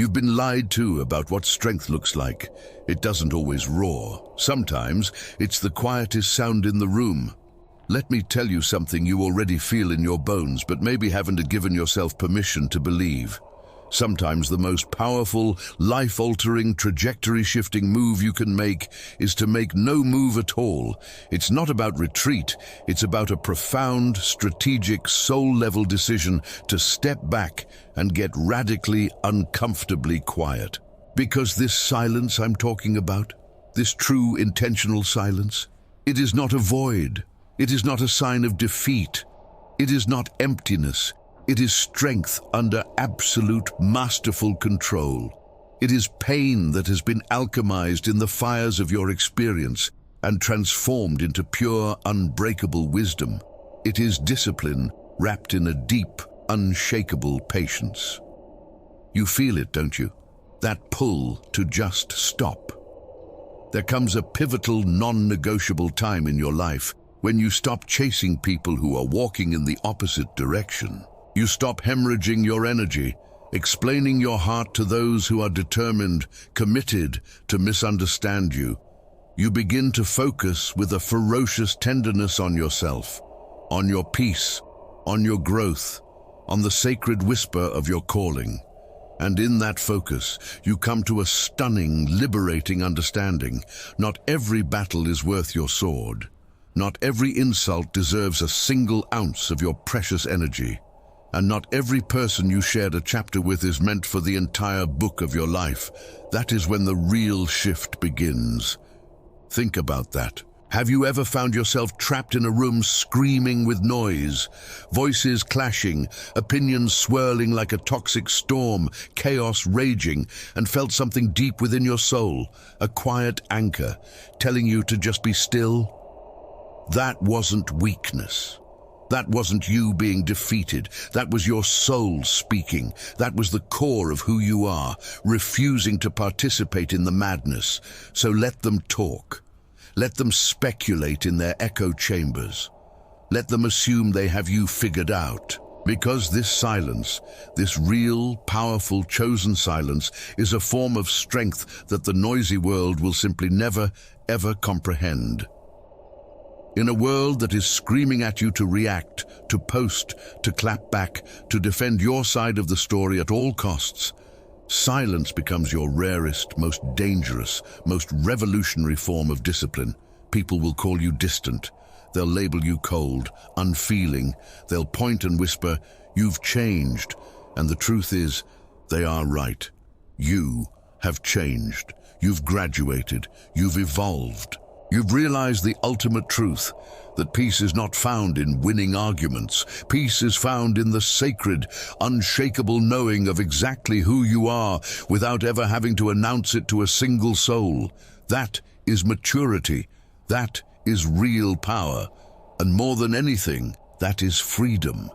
You've been lied to about what strength looks like. It doesn't always roar. Sometimes it's the quietest sound in the room. Let me tell you something you already feel in your bones, but maybe haven't given yourself permission to believe. Sometimes the most powerful, life-altering, trajectory-shifting move you can make is to make no move at all. It's not about retreat, it's about a profound, strategic, soul-level decision to step back and get radically, uncomfortably quiet. Because this silence I'm talking about, this true, intentional silence, it is not a void. It is not a sign of defeat. It is not emptiness. It is strength under absolute, masterful control. It is pain that has been alchemized in the fires of your experience and transformed into pure, unbreakable wisdom. It is discipline wrapped in a deep, unshakable patience. You feel it, don't you? That pull to just stop. There comes a pivotal, non-negotiable time in your life when you stop chasing people who are walking in the opposite direction. You stop hemorrhaging your energy, explaining your heart to those who are determined, committed to misunderstand you. You begin to focus with a ferocious tenderness on yourself, on your peace, on your growth, on the sacred whisper of your calling. And in that focus, you come to a stunning, liberating understanding. Not every battle is worth your sword. Not every insult deserves a single ounce of your precious energy. And not every person you shared a chapter with is meant for the entire book of your life. That is when the real shift begins. Think about that. Have you ever found yourself trapped in a room screaming with noise, voices clashing, opinions swirling like a toxic storm, chaos raging, and felt something deep within your soul, a quiet anchor, telling you to just be still? That wasn't weakness. That wasn't you being defeated. That was your soul speaking. That was the core of who you are, refusing to participate in the madness. So let them talk. Let them speculate in their echo chambers. Let them assume they have you figured out. Because this silence, this real, powerful, chosen silence, is a form of strength that the noisy world will simply never, ever comprehend. In a world that is screaming at you to react, to post, to clap back, to defend your side of the story at all costs, silence becomes your rarest, most dangerous, most revolutionary form of discipline. People will call you distant. They'll label you cold, unfeeling. They'll point and whisper, "You've changed." And the truth is, they are right. You have changed. You've graduated. You've evolved. You've realized the ultimate truth, that peace is not found in winning arguments. Peace is found in the sacred, unshakable knowing of exactly who you are without ever having to announce it to a single soul. That is maturity. That is real power. And more than anything, that is freedom.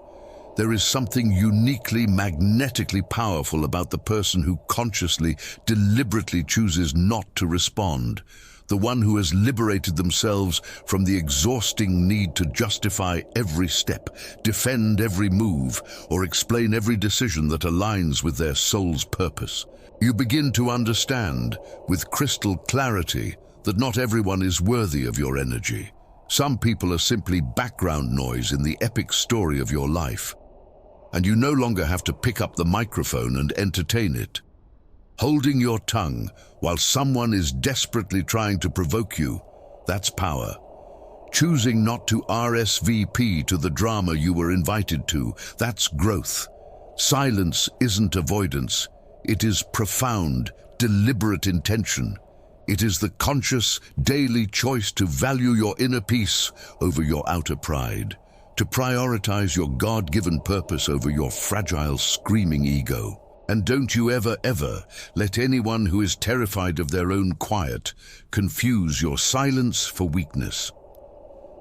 There is something uniquely, magnetically powerful about the person who consciously, deliberately chooses not to respond. The one who has liberated themselves from the exhausting need to justify every step, defend every move, or explain every decision that aligns with their soul's purpose. You begin to understand, with crystal clarity, that not everyone is worthy of your energy. Some people are simply background noise in the epic story of your life. And you no longer have to pick up the microphone and entertain it. Holding your tongue while someone is desperately trying to provoke you, that's power. Choosing not to RSVP to the drama you were invited to, that's growth. Silence isn't avoidance. It is profound, deliberate intention. It is the conscious, daily choice to value your inner peace over your outer pride, to prioritize your God-given purpose over your fragile, screaming ego. And don't you ever, ever let anyone who is terrified of their own quiet confuse your silence for weakness.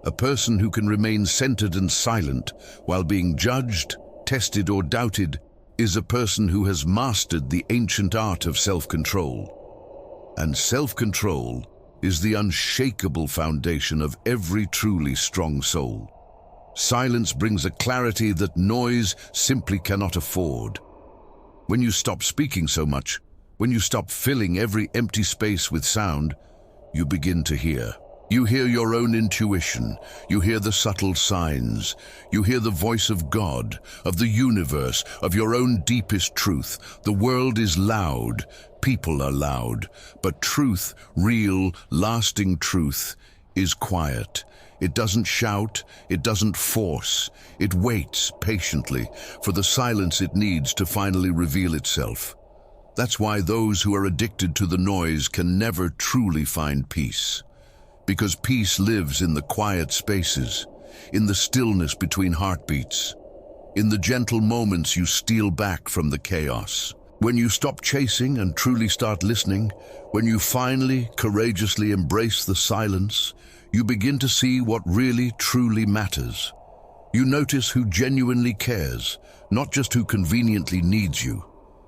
A person who can remain centered and silent while being judged, tested, or doubted is a person who has mastered the ancient art of self-control. And self-control is the unshakable foundation of every truly strong soul. Silence brings a clarity that noise simply cannot afford. When you stop speaking so much, when you stop filling every empty space with sound, you begin to hear. You hear your own intuition. You hear the subtle signs. You hear the voice of God, of the universe, of your own deepest truth. The world is loud. People are loud. But truth, real, lasting truth, is quiet. It doesn't shout. It doesn't force. It waits patiently for the silence it needs to finally reveal itself. That's why those who are addicted to the noise can never truly find peace. Because peace lives in the quiet spaces, in the stillness between heartbeats, in the gentle moments you steal back from the chaos. When you stop chasing and truly start listening, when you finally, courageously embrace the silence, you begin to see what really, truly matters. You notice who genuinely cares, not just who conveniently needs you.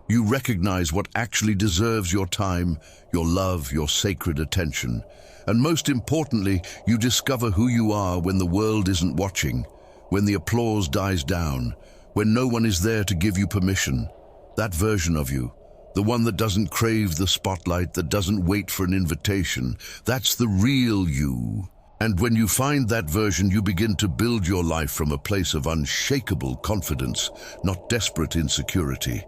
You recognize what actually deserves your time, your love, your sacred attention. And most importantly, you discover who you are when the world isn't watching, when the applause dies down, when no one is there to give you permission. That version of you, the one that doesn't crave the spotlight, that doesn't wait for an invitation, that's the real you. And when you find that version, you begin to build your life from a place of unshakable confidence, not desperate insecurity.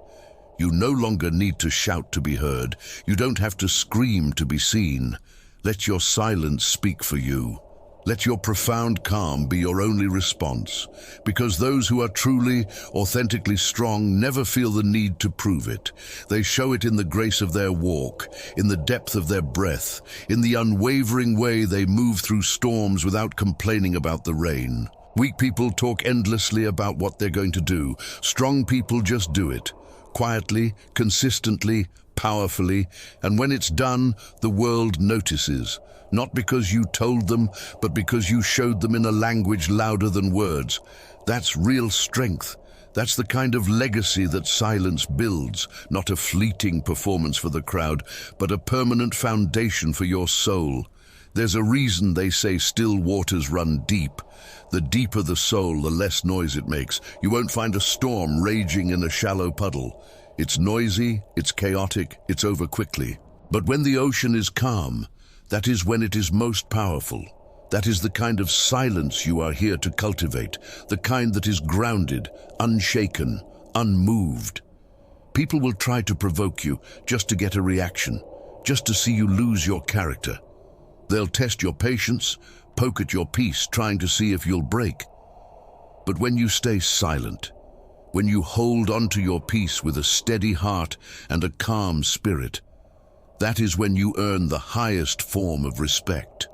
You no longer need to shout to be heard. You don't have to scream to be seen. Let your silence speak for you. Let your profound calm be your only response, because those who are truly, authentically strong never feel the need to prove it. They show it in the grace of their walk, in the depth of their breath, in the unwavering way they move through storms without complaining about the rain. Weak people talk endlessly about what they're going to do. Strong people just do it, quietly, consistently, powerfully, and when it's done, the world notices. Not because you told them, but because you showed them in a language louder than words. That's real strength. That's the kind of legacy that silence builds, not a fleeting performance for the crowd, but a permanent foundation for your soul. There's a reason they say still waters run deep. The deeper the soul, the less noise it makes. You won't find a storm raging in a shallow puddle. It's noisy, it's chaotic, it's over quickly. But when the ocean is calm, that is when it is most powerful. That is the kind of silence you are here to cultivate, the kind that is grounded, unshaken, unmoved. People will try to provoke you just to get a reaction, just to see you lose your character. They'll test your patience, poke at your peace, trying to see if you'll break. But when you stay silent, when you hold onto your peace with a steady heart and a calm spirit, that is when you earn the highest form of respect.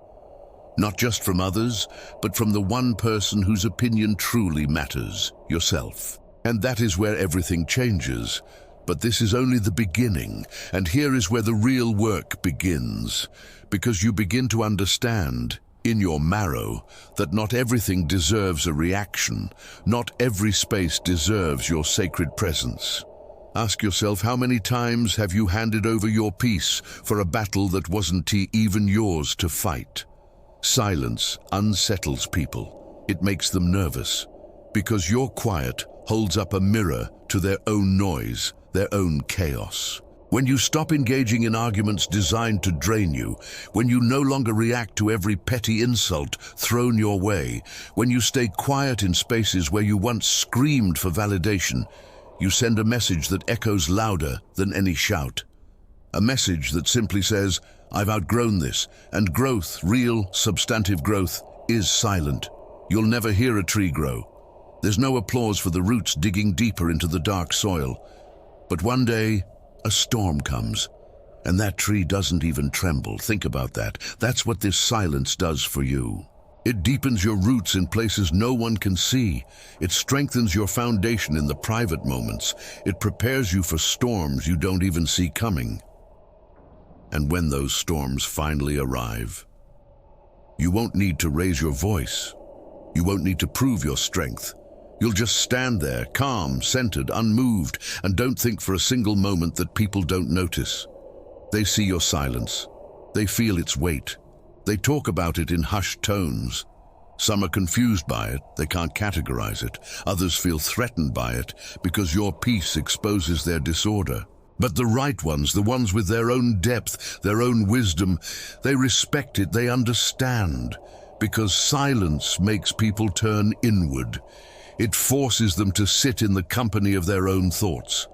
Not just from others, but from the one person whose opinion truly matters, yourself. And that is where everything changes. But this is only the beginning, and here is where the real work begins. Because you begin to understand, in your marrow, that not everything deserves a reaction. Not every space deserves your sacred presence. Ask yourself, how many times have you handed over your peace for a battle that wasn't even yours to fight? Silence unsettles people. It makes them nervous. Because your quiet holds up a mirror to their own noise, their own chaos. When you stop engaging in arguments designed to drain you, when you no longer react to every petty insult thrown your way, when you stay quiet in spaces where you once screamed for validation, you send a message that echoes louder than any shout. A message that simply says, I've outgrown this, and growth, real, substantive growth, is silent. You'll never hear a tree grow. There's no applause for the roots digging deeper into the dark soil. But one day, a storm comes, and that tree doesn't even tremble. Think about that. That's what this silence does for you. It deepens your roots in places no one can see. It strengthens your foundation in the private moments. It prepares you for storms you don't even see coming. And when those storms finally arrive, you won't need to raise your voice. You won't need to prove your strength. You'll just stand there, calm, centered, unmoved, and don't think for a single moment that people don't notice. They see your silence. They feel its weight. They talk about it in hushed tones. Some are confused by it, they can't categorize it. Others feel threatened by it because your peace exposes their disorder. But the right ones, the ones with their own depth, their own wisdom, they respect it, they understand. Because silence makes people turn inward. It forces them to sit in the company of their own thoughts.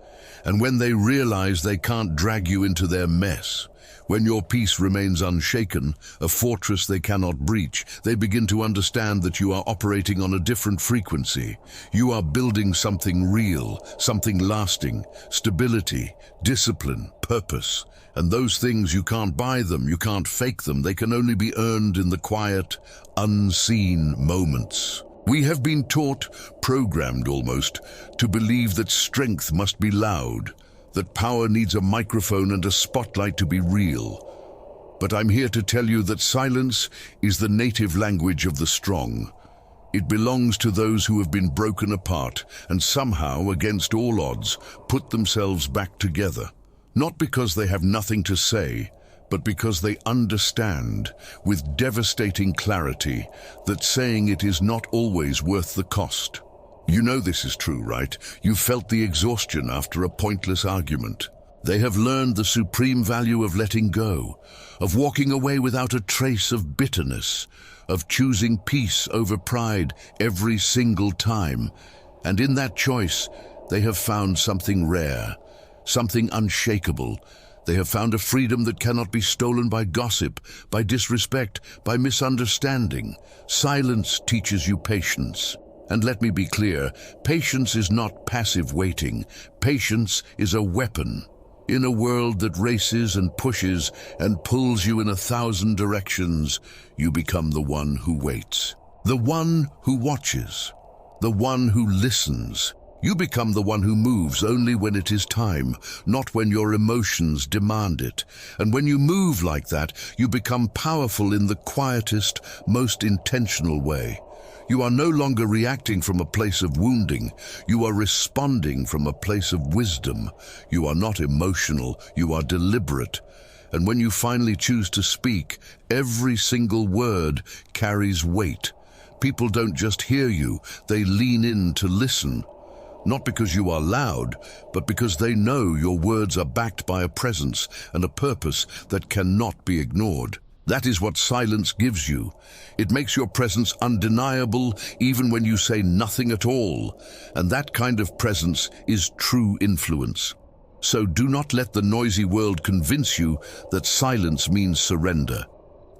And when they realize they can't drag you into their mess, when your peace remains unshaken, a fortress they cannot breach, they begin to understand that you are operating on a different frequency. You are building something real, something lasting, stability, discipline, purpose. And those things, you can't buy them, you can't fake them. They can only be earned in the quiet, unseen moments. We have been taught, programmed almost, to believe that strength must be loud, that power needs a microphone and a spotlight to be real. But I'm here to tell you that silence is the native language of the strong. It belongs to those who have been broken apart and somehow, against all odds, put themselves back together. Not because they have nothing to say, but because they understand, with devastating clarity, that saying it is not always worth the cost. You know this is true, right? You've felt the exhaustion after a pointless argument. They have learned the supreme value of letting go, of walking away without a trace of bitterness, of choosing peace over pride every single time. And in that choice, they have found something rare, something unshakable. They have found a freedom that cannot be stolen by gossip, by disrespect, by misunderstanding. Silence teaches you patience. And let me be clear, patience is not passive waiting. Patience is a weapon. In a world that races and pushes and pulls you in 1,000 directions, you become the one who waits, the one who watches, the one who listens. You become the one who moves only when it is time, not when your emotions demand it. And when you move like that, you become powerful in the quietest, most intentional way. You are no longer reacting from a place of wounding. You are responding from a place of wisdom. You are not emotional, you are deliberate. And when you finally choose to speak, every single word carries weight. People don't just hear you, they lean in to listen. Not because you are loud, but because they know your words are backed by a presence and a purpose that cannot be ignored. That is what silence gives you. It makes your presence undeniable even when you say nothing at all. And that kind of presence is true influence. So do not let the noisy world convince you that silence means surrender.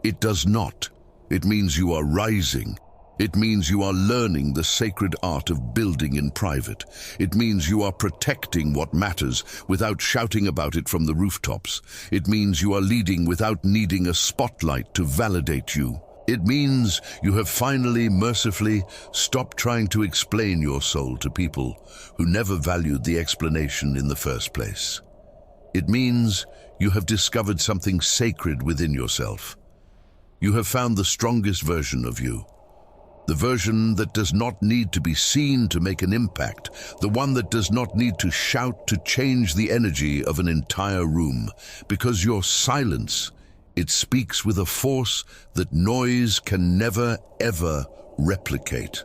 It does not. It means you are rising. It means you are learning the sacred art of building in private. It means you are protecting what matters without shouting about it from the rooftops. It means you are leading without needing a spotlight to validate you. It means you have finally, mercifully, stopped trying to explain your soul to people who never valued the explanation in the first place. It means you have discovered something sacred within yourself. You have found the strongest version of you. The version that does not need to be seen to make an impact, the one that does not need to shout to change the energy of an entire room, because your silence, it speaks with a force that noise can never, ever replicate.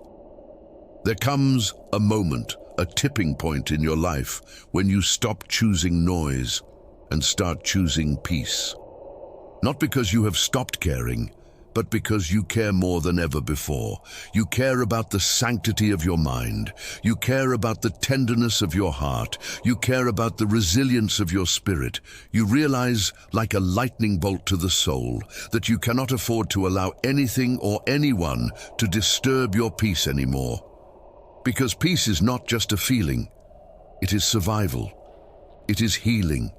There comes a moment, a tipping point in your life, when you stop choosing noise and start choosing peace. Not because you have stopped caring, but because you care more than ever before. You care about the sanctity of your mind. You care about the tenderness of your heart. You care about the resilience of your spirit. You realize, like a lightning bolt to the soul, that you cannot afford to allow anything or anyone to disturb your peace anymore. Because peace is not just a feeling. It is survival. It is healing.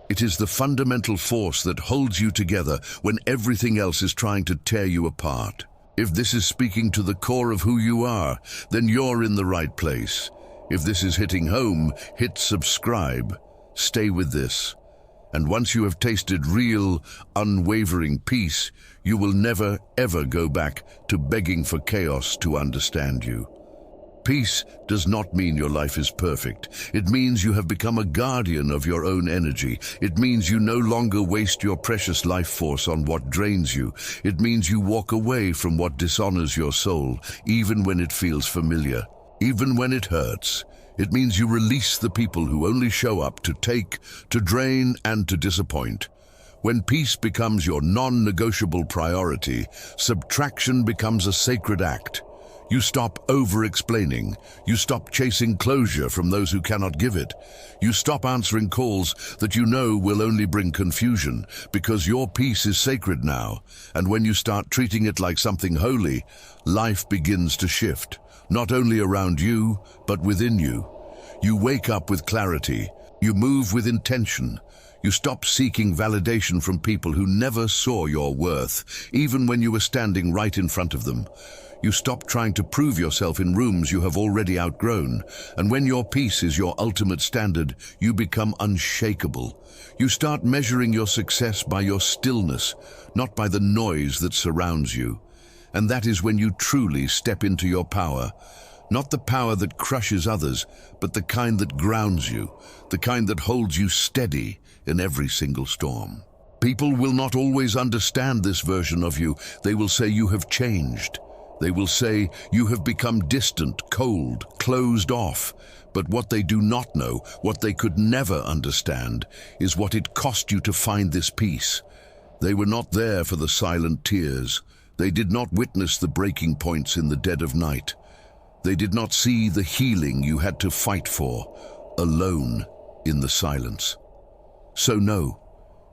It is the fundamental force that holds you together when everything else is trying to tear you apart. If this is speaking to the core of who you are, then you're in the right place. If this is hitting home, hit subscribe. Stay with this. And once you have tasted real, unwavering peace, you will never, ever go back to begging for chaos to understand you. Peace does not mean your life is perfect. It means you have become a guardian of your own energy. It means you no longer waste your precious life force on what drains you. It means you walk away from what dishonors your soul, even when it feels familiar, even when it hurts. It means you release the people who only show up to take, to drain, and to disappoint. When peace becomes your non-negotiable priority, subtraction becomes a sacred act. You stop over-explaining. You stop chasing closure from those who cannot give it. You stop answering calls that you know will only bring confusion, because your peace is sacred now. And when you start treating it like something holy, life begins to shift, not only around you, but within you. You wake up with clarity. You move with intention. You stop seeking validation from people who never saw your worth, even when you were standing right in front of them. You stop trying to prove yourself in rooms you have already outgrown, and when your peace is your ultimate standard, you become unshakable. You start measuring your success by your stillness, not by the noise that surrounds you. And that is when you truly step into your power. Not the power that crushes others, but the kind that grounds you, the kind that holds you steady in every single storm. People will not always understand this version of you. They will say you have changed. They will say you have become distant, cold, closed off. But what they do not know, what they could never understand, is what it cost you to find this peace. They were not there for the silent tears. They did not witness the breaking points in the dead of night. They did not see the healing you had to fight for, alone in the silence. So no,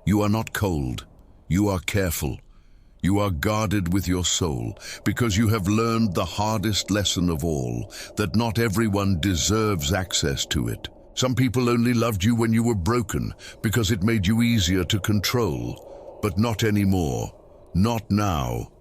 you are not cold. You are careful. You are guarded with your soul, because you have learned the hardest lesson of all, that not everyone deserves access to it. Some people only loved you when you were broken, because it made you easier to control. But not anymore. Not now.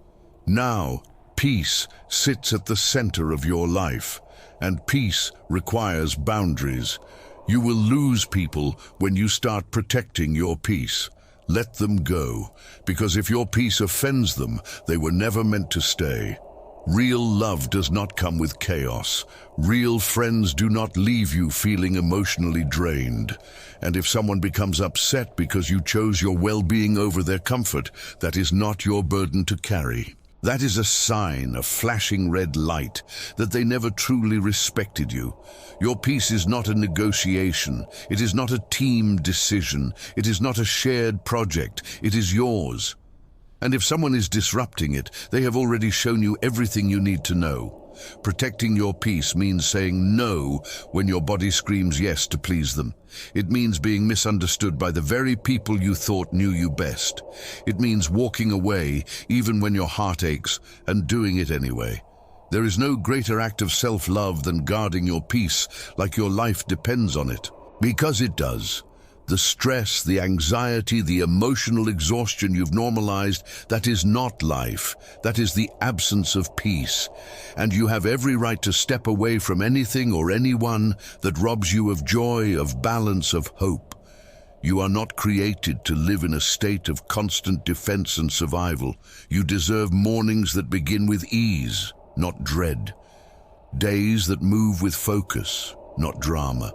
Now, peace sits at the center of your life, and peace requires boundaries. You will lose people when you start protecting your peace. Let them go, because if your peace offends them, they were never meant to stay. Real love does not come with chaos. Real friends do not leave you feeling emotionally drained. And if someone becomes upset because you chose your well-being over their comfort, that is not your burden to carry. That is a sign, a flashing red light, that they never truly respected you. Your peace is not a negotiation. It is not a team decision. It is not a shared project. It is yours. And if someone is disrupting it, they have already shown you everything you need to know. Protecting your peace means saying no when your body screams yes to please them. It means being misunderstood by the very people you thought knew you best. It means walking away even when your heart aches and doing it anyway. There is no greater act of self-love than guarding your peace like your life depends on it. Because it does. The stress, the anxiety, the emotional exhaustion you've normalized, that is not life. That is the absence of peace. And you have every right to step away from anything or anyone that robs you of joy, of balance, of hope. You are not created to live in a state of constant defense and survival. You deserve mornings that begin with ease, not dread. Days that move with focus, not drama.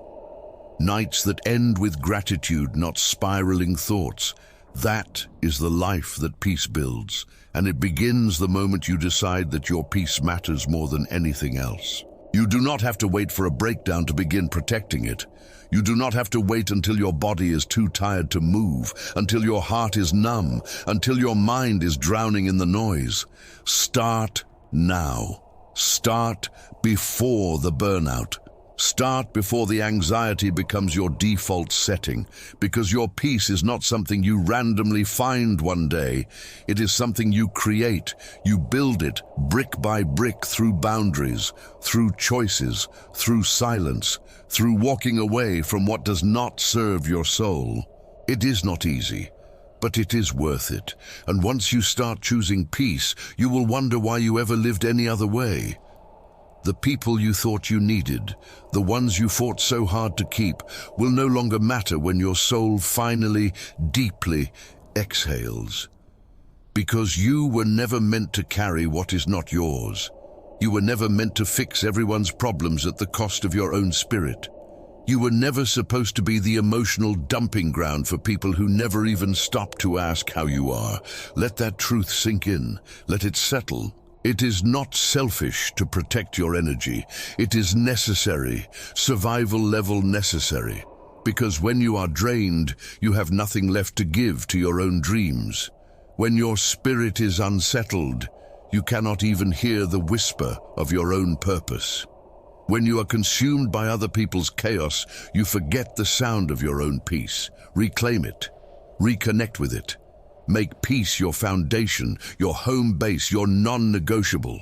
Nights that end with gratitude, not spiraling thoughts. That is the life that peace builds, and it begins the moment you decide that your peace matters more than anything else. You do not have to wait for a breakdown to begin protecting it. You do not have to wait until your body is too tired to move, until your heart is numb, until your mind is drowning in the noise. Start now. Start before the burnout. Start before the anxiety becomes your default setting, because your peace is not something you randomly find one day. It is something you create. You build it brick by brick through boundaries, through choices, through silence, through walking away from what does not serve your soul. It is not easy, but it is worth it. And once you start choosing peace, you will wonder why you ever lived any other way. The people you thought you needed, the ones you fought so hard to keep, will no longer matter when your soul finally, deeply exhales. Because you were never meant to carry what is not yours. You were never meant to fix everyone's problems at the cost of your own spirit. You were never supposed to be the emotional dumping ground for people who never even stop to ask how you are. Let that truth sink in. Let it settle. It is not selfish to protect your energy. It is necessary, survival level necessary. Because when you are drained, you have nothing left to give to your own dreams. When your spirit is unsettled, you cannot even hear the whisper of your own purpose. When you are consumed by other people's chaos, you forget the sound of your own peace. Reclaim it. Reconnect with it. Make peace your foundation, your home base, your non-negotiable.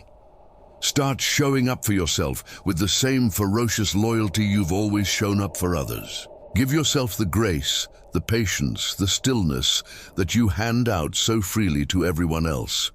Start showing up for yourself with the same ferocious loyalty you've always shown up for others. Give yourself the grace, the patience, the stillness that you hand out so freely to everyone else.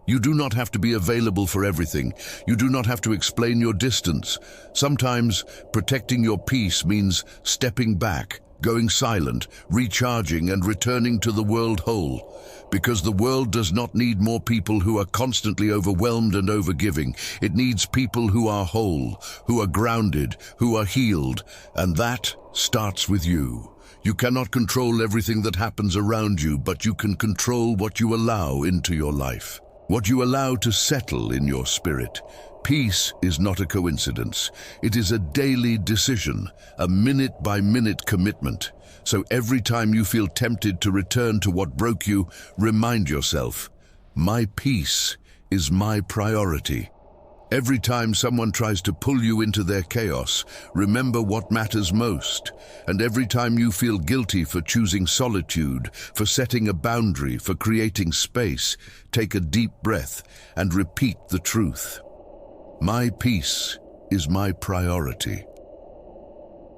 You do not have to be available for everything. You do not have to explain your distance. Sometimes protecting your peace means stepping back, going silent, recharging and returning to the world whole. Because the world does not need more people who are constantly overwhelmed and overgiving. It needs people who are whole, who are grounded, who are healed. And that starts with you. You cannot control everything that happens around you, but you can control what you allow into your life. What you allow to settle in your spirit. Peace is not a coincidence. It is a daily decision, a minute-by-minute commitment. So every time you feel tempted to return to what broke you, remind yourself, my peace is my priority. Every time someone tries to pull you into their chaos, remember what matters most. And every time you feel guilty for choosing solitude, for setting a boundary, for creating space, take a deep breath and repeat the truth. My peace is my priority.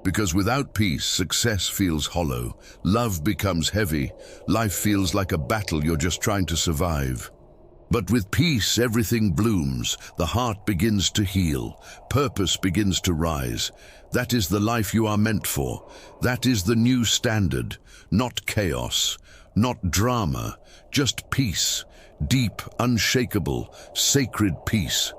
Because without peace, success feels hollow, love becomes heavy, life feels like a battle you're just trying to survive. But with peace, everything blooms, the heart begins to heal, purpose begins to rise. That is the life you are meant for. That is the new standard, not chaos, not drama, just peace, deep, unshakable, sacred peace.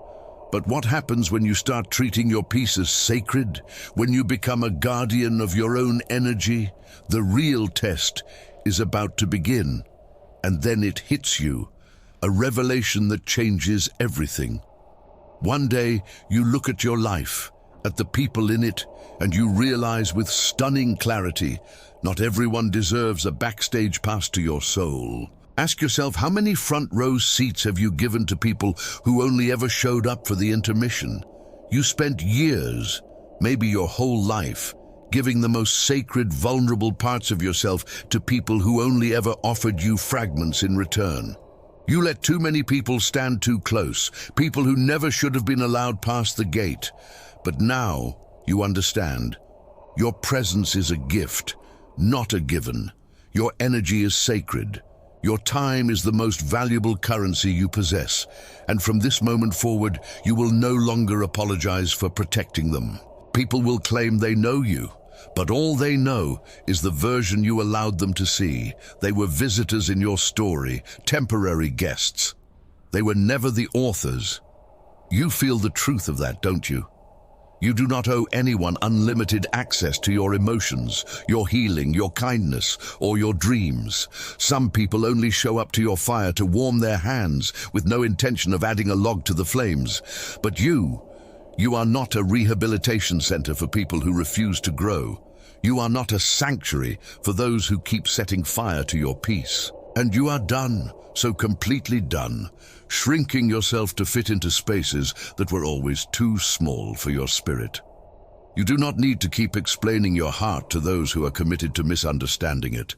But what happens when you start treating your peace as sacred? When you become a guardian of your own energy? The real test is about to begin, and then it hits you. A revelation that changes everything. One day, you look at your life, at the people in it, and you realize with stunning clarity, not everyone deserves a backstage pass to your soul. Ask yourself, how many front row seats have you given to people who only ever showed up for the intermission? You spent years, maybe your whole life, giving the most sacred, vulnerable parts of yourself to people who only ever offered you fragments in return. You let too many people stand too close, people who never should have been allowed past the gate. But now you understand. Your presence is a gift, not a given. Your energy is sacred. Your time is the most valuable currency you possess. And from this moment forward, you will no longer apologize for protecting them. People will claim they know you, but all they know is the version you allowed them to see. They were visitors in your story, temporary guests. They were never the authors. You feel the truth of that, don't you? You do not owe anyone unlimited access to your emotions, your healing, your kindness, or your dreams. Some people only show up to your fire to warm their hands with no intention of adding a log to the flames. But you are not a rehabilitation center for people who refuse to grow. You are not a sanctuary for those who keep setting fire to your peace. And you are done, so completely done, shrinking yourself to fit into spaces that were always too small for your spirit. You do not need to keep explaining your heart to those who are committed to misunderstanding it.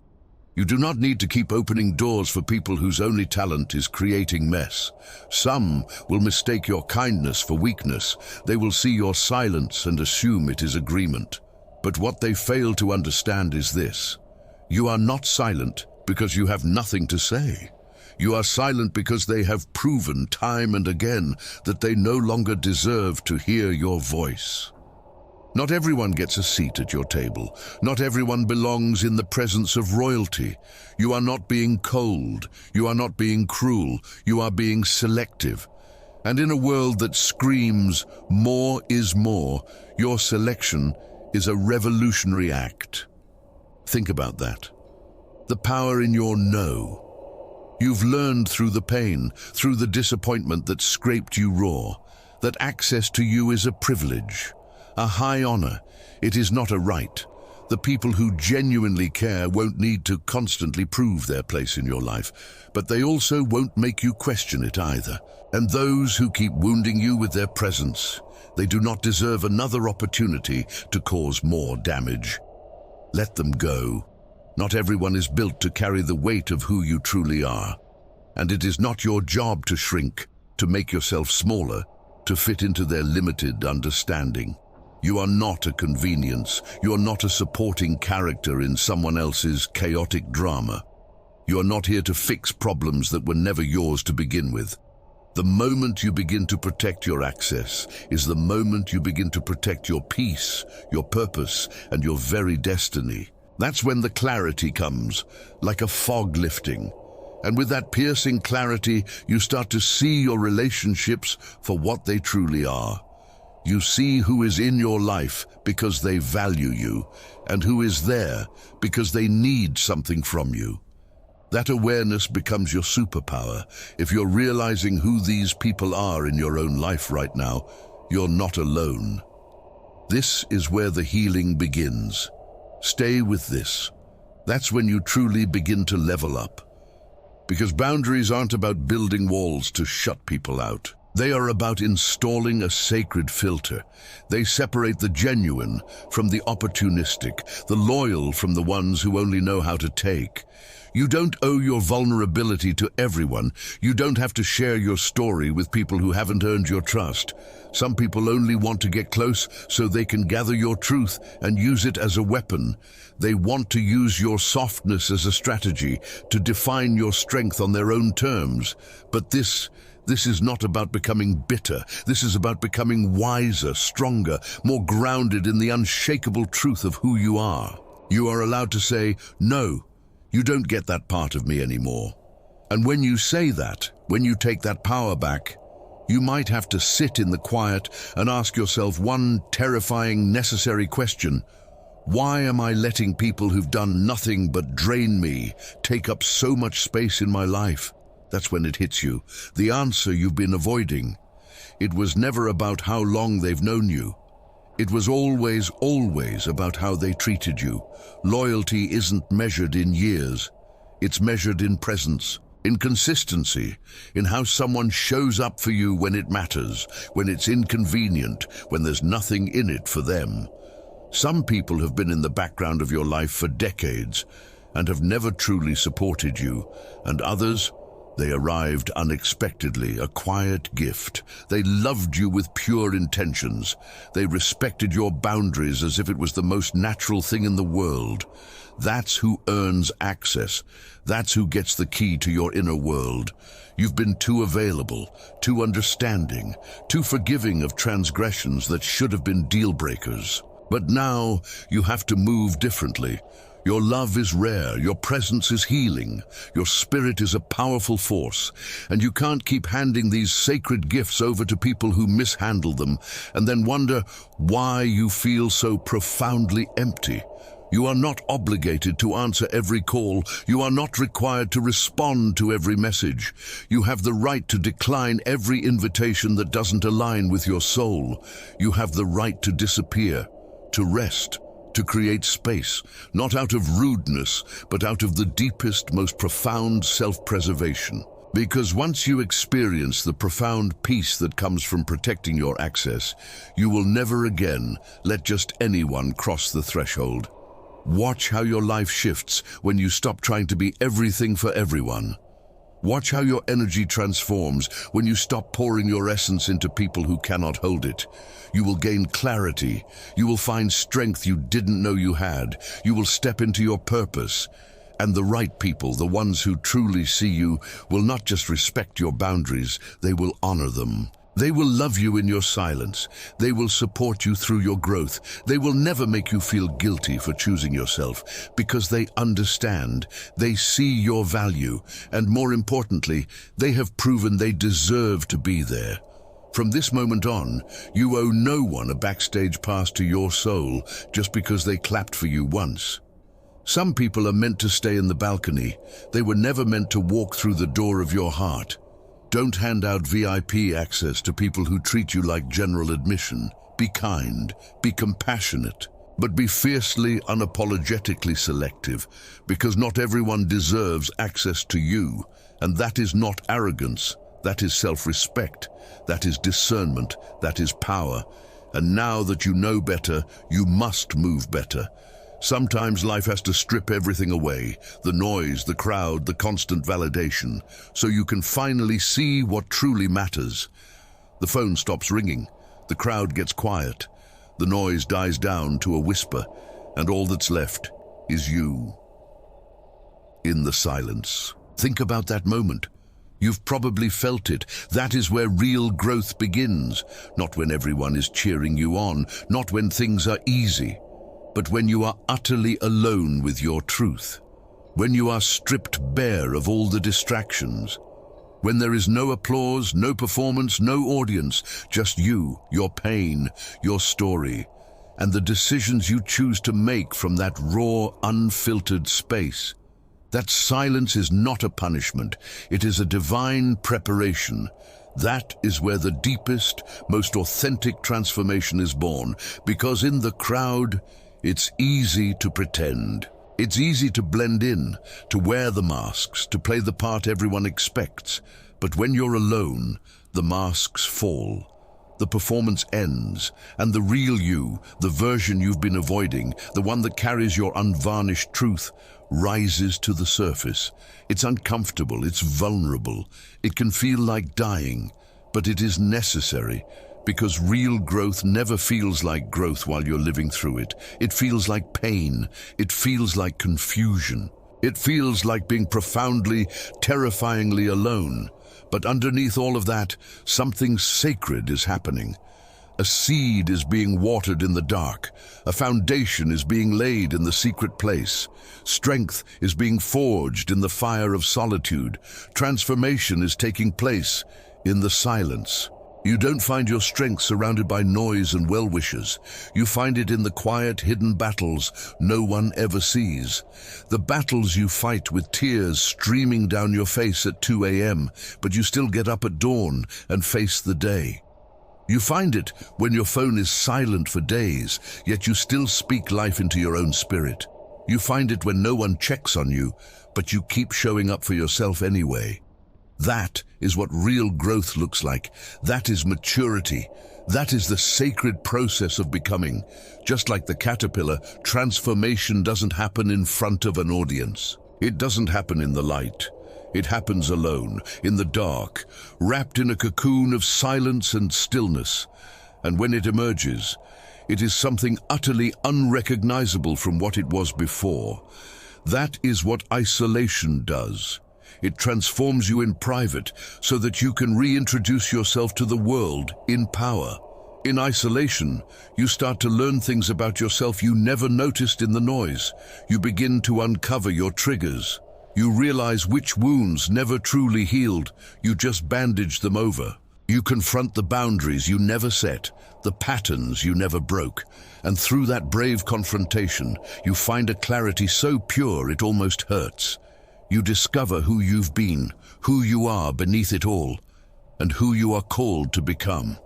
You do not need to keep opening doors for people whose only talent is creating mess. Some will mistake your kindness for weakness. They will see your silence and assume it is agreement. But what they fail to understand is this. You are not silent because you have nothing to say. You are silent because they have proven time and again that they no longer deserve to hear your voice. Not everyone gets a seat at your table. Not everyone belongs in the presence of royalty. You are not being cold. You are not being cruel. You are being selective. And in a world that screams, more is more, your selection is a revolutionary act. Think about that. The power in your no. You've learned through the pain, through the disappointment that scraped you raw, that access to you is a privilege, a high honor. It is not a right. The people who genuinely care won't need to constantly prove their place in your life, but they also won't make you question it either. And those who keep wounding you with their presence, they do not deserve another opportunity to cause more damage. Let them go. Not everyone is built to carry the weight of who you truly are. And it is not your job to shrink, to make yourself smaller, to fit into their limited understanding. You are not a convenience. You are not a supporting character in someone else's chaotic drama. You are not here to fix problems that were never yours to begin with. The moment you begin to protect your access is the moment you begin to protect your peace, your purpose, and your very destiny. That's when the clarity comes, like a fog lifting. And with that piercing clarity, you start to see your relationships for what they truly are. You see who is in your life because they value you, and who is there because they need something from you. That awareness becomes your superpower. If you're realizing who these people are in your own life right now, you're not alone. This is where the healing begins. Stay with this. That's when you truly begin to level up. Because boundaries aren't about building walls to shut people out. They are about installing a sacred filter. They separate the genuine from the opportunistic, the loyal from the ones who only know how to take. You don't owe your vulnerability to everyone. You don't have to share your story with people who haven't earned your trust. Some people only want to get close so they can gather your truth and use it as a weapon. They want to use your softness as a strategy to define your strength on their own terms. But this is not about becoming bitter. This is about becoming wiser, stronger, more grounded in the unshakable truth of who you are. You are allowed to say, no, you don't get that part of me anymore. And when you say that, when you take that power back, you might have to sit in the quiet and ask yourself one terrifying, necessary question. Why am I letting people who've done nothing but drain me take up so much space in my life? That's when it hits you. The answer you've been avoiding. It was never about how long they've known you. It was always about how they treated you. Loyalty isn't measured in years. It's measured in presence, in consistency, in how someone shows up for you when it matters, when it's inconvenient, when there's nothing in it for them. Some people have been in the background of your life for decades and have never truly supported you, and others, they arrived unexpectedly, a quiet gift. They loved you with pure intentions. They respected your boundaries as if it was the most natural thing in the world. That's who earns access. That's who gets the key to your inner world. You've been too available, too understanding, too forgiving of transgressions that should have been deal breakers. But now you have to move differently. Your love is rare, your presence is healing, your spirit is a powerful force, and you can't keep handing these sacred gifts over to people who mishandle them and then wonder why you feel so profoundly empty. You are not obligated to answer every call. You are not required to respond to every message. You have the right to decline every invitation that doesn't align with your soul. You have the right to disappear, to rest, to create space, not out of rudeness, but out of the deepest, most profound self-preservation. Because once you experience the profound peace that comes from protecting your access, you will never again let just anyone cross the threshold. Watch how your life shifts when you stop trying to be everything for everyone. Watch how your energy transforms when you stop pouring your essence into people who cannot hold it. You will gain clarity. You will find strength you didn't know you had. You will step into your purpose. And the right people, the ones who truly see you, will not just respect your boundaries, they will honor them. They will love you in your silence. They will support you through your growth. They will never make you feel guilty for choosing yourself because they understand, they see your value, and more importantly, they have proven they deserve to be there. From this moment on, you owe no one a backstage pass to your soul just because they clapped for you once. Some people are meant to stay in the balcony. They were never meant to walk through the door of your heart. Don't hand out VIP access to people who treat you like general admission. Be kind, be compassionate, but be fiercely, unapologetically selective, because not everyone deserves access to you, and that is not arrogance, that is self-respect, that is discernment, that is power. And now that you know better, you must move better. Sometimes life has to strip everything away, the noise, the crowd, the constant validation, so you can finally see what truly matters. The phone stops ringing, the crowd gets quiet, the noise dies down to a whisper, and all that's left is you. In the silence. Think about that moment. You've probably felt it. That is where real growth begins. Not when everyone is cheering you on, not when things are easy, but when you are utterly alone with your truth. When you are stripped bare of all the distractions. When there is no applause, no performance, no audience, just you, your pain, your story, and the decisions you choose to make from that raw, unfiltered space. That silence is not a punishment, it is a divine preparation. That is where the deepest, most authentic transformation is born, because in the crowd, it's easy to pretend. It's easy to blend in, to wear the masks, to play the part everyone expects. But when you're alone, the masks fall. The performance ends, and the real you, the version you've been avoiding, the one that carries your unvarnished truth, rises to the surface. It's uncomfortable, it's vulnerable, it can feel like dying, but it is necessary, because real growth never feels like growth while you're living through it. It feels like pain, it feels like confusion, it feels like being profoundly, terrifyingly alone. But underneath all of that, something sacred is happening. A seed is being watered in the dark. A foundation is being laid in the secret place. Strength is being forged in the fire of solitude. Transformation is taking place in the silence. You don't find your strength surrounded by noise and well-wishers. You find it in the quiet, hidden battles no one ever sees. The battles you fight with tears streaming down your face at 2 a.m., but you still get up at dawn and face the day. You find it when your phone is silent for days, yet you still speak life into your own spirit. You find it when no one checks on you, but you keep showing up for yourself anyway. That is what real growth looks like. That is maturity. That is the sacred process of becoming. Just like the caterpillar, transformation doesn't happen in front of an audience. It doesn't happen in the light. It happens alone, in the dark, wrapped in a cocoon of silence and stillness. And when it emerges, it is something utterly unrecognizable from what it was before. That is what isolation does. It transforms you in private so that you can reintroduce yourself to the world in power. In isolation, you start to learn things about yourself you never noticed in the noise. You begin to uncover your triggers. You realize which wounds never truly healed, you just bandaged them over. You confront the boundaries you never set, the patterns you never broke. And through that brave confrontation, you find a clarity so pure it almost hurts. You discover who you've been, who you are beneath it all, and who you are called to become.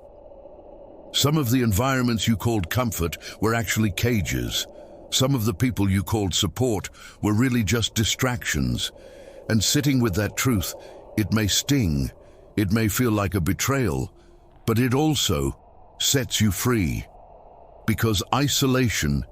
Some of the environments you called comfort were actually cages. Some of the people you called support were really just distractions. And sitting with that truth, it may sting, it may feel like a betrayal, but it also sets you free. Because isolation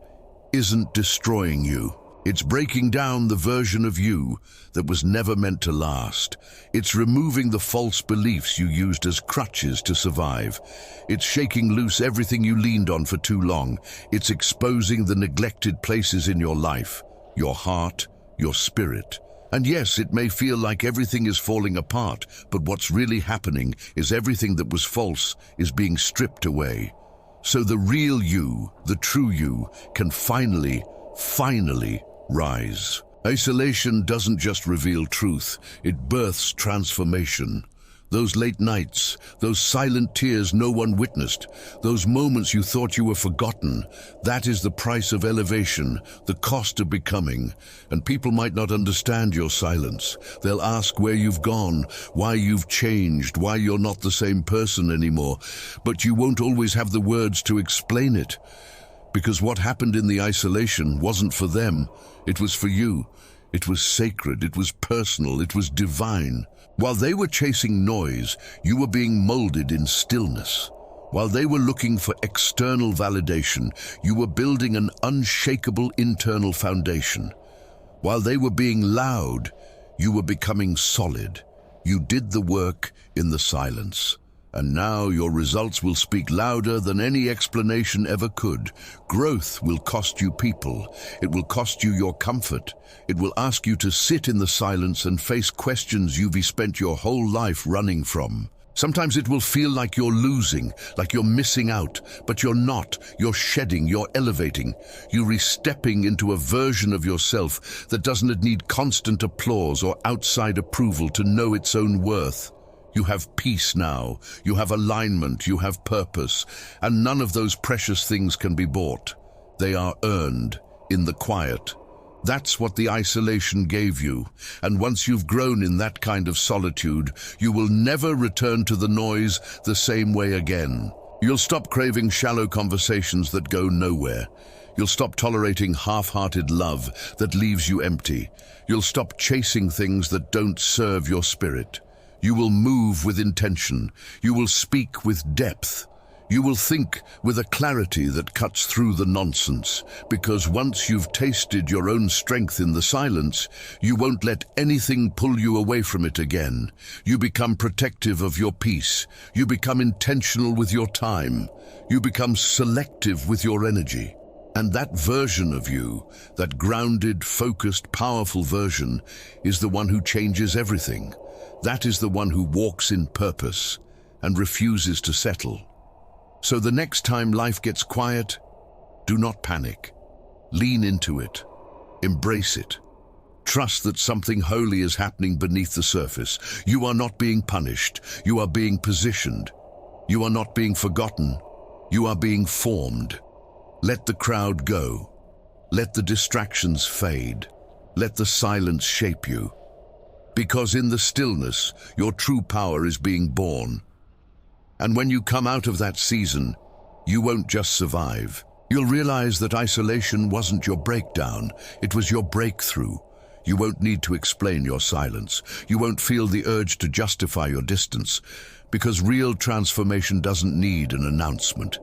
isn't destroying you. It's breaking down the version of you that was never meant to last. It's removing the false beliefs you used as crutches to survive. It's shaking loose everything you leaned on for too long. It's exposing the neglected places in your life, your heart, your spirit. And yes, it may feel like everything is falling apart, but what's really happening is everything that was false is being stripped away. So the real you, the true you, can finally rise. Isolation doesn't just reveal truth, it births transformation. Those late nights, those silent tears no one witnessed, those moments you thought you were forgotten, that is the price of elevation, the cost of becoming. And people might not understand your silence. They'll ask where you've gone, why you've changed, why you're not the same person anymore. But you won't always have the words to explain it. Because what happened in the isolation wasn't for them, it was for you. It was sacred, it was personal, it was divine. While they were chasing noise, you were being molded in stillness. While they were looking for external validation, you were building an unshakable internal foundation. While they were being loud, you were becoming solid. You did the work in the silence. And now your results will speak louder than any explanation ever could. Growth will cost you people. It will cost you your comfort. It will ask you to sit in the silence and face questions you've spent your whole life running from. Sometimes it will feel like you're losing, like you're missing out, but you're not. You're shedding, you're elevating. You're stepping into a version of yourself that doesn't need constant applause or outside approval to know its own worth. You have peace now, you have alignment, you have purpose, and none of those precious things can be bought. They are earned in the quiet. That's what the isolation gave you, and once you've grown in that kind of solitude, you will never return to the noise the same way again. You'll stop craving shallow conversations that go nowhere. You'll stop tolerating half-hearted love that leaves you empty. You'll stop chasing things that don't serve your spirit. You will move with intention. You will speak with depth. You will think with a clarity that cuts through the nonsense, because once you've tasted your own strength in the silence, you won't let anything pull you away from it again. You become protective of your peace. You become intentional with your time. You become selective with your energy. And that version of you, that grounded, focused, powerful version, is the one who changes everything. That is the one who walks in purpose and refuses to settle. So the next time life gets quiet, do not panic. Lean into it. Embrace it. Trust that something holy is happening beneath the surface. You are not being punished. You are being positioned. You are not being forgotten. You are being formed. Let the crowd go. Let the distractions fade. Let the silence shape you. Because in the stillness, your true power is being born. And when you come out of that season, you won't just survive. You'll realize that isolation wasn't your breakdown, it was your breakthrough. You won't need to explain your silence. You won't feel the urge to justify your distance, because real transformation doesn't need an announcement.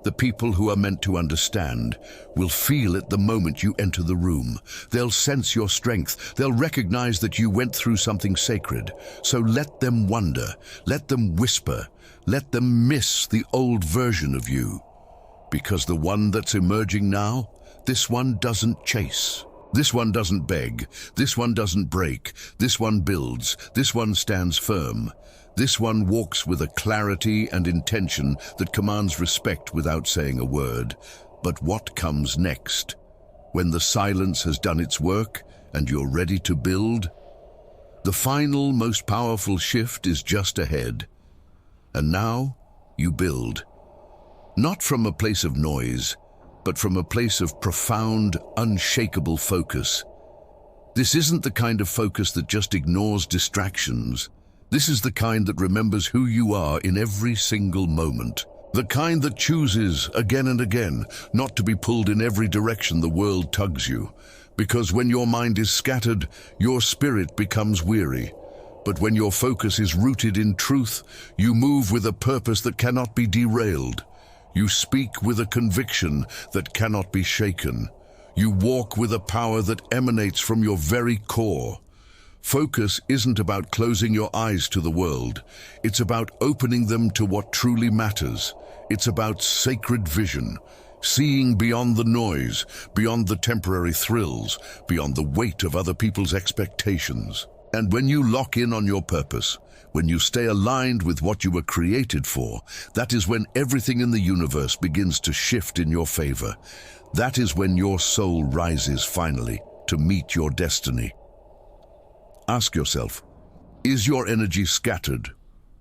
The people who are meant to understand will feel it the moment you enter the room. They'll sense your strength. They'll recognize that you went through something sacred. So let them wonder. Let them whisper. Let them miss the old version of you. Because the one that's emerging now, this one doesn't chase. This one doesn't beg. This one doesn't break. This one builds. This one stands firm. This one walks with a clarity and intention that commands respect without saying a word. But what comes next? When the silence has done its work and you're ready to build? The final, most powerful shift is just ahead. And now, you build. Not from a place of noise, but from a place of profound, unshakable focus. This isn't the kind of focus that just ignores distractions. This is the kind that remembers who you are in every single moment. The kind that chooses, again and again, not to be pulled in every direction the world tugs you. Because when your mind is scattered, your spirit becomes weary. But when your focus is rooted in truth, you move with a purpose that cannot be derailed. You speak with a conviction that cannot be shaken. You walk with a power that emanates from your very core. Focus isn't about closing your eyes to the world. It's about opening them to what truly matters. It's about sacred vision, seeing beyond the noise, beyond the temporary thrills, beyond the weight of other people's expectations. And when you lock in on your purpose, when you stay aligned with what you were created for, that is when everything in the universe begins to shift in your favor. That is when your soul rises finally to meet your destiny. Ask yourself, is your energy scattered,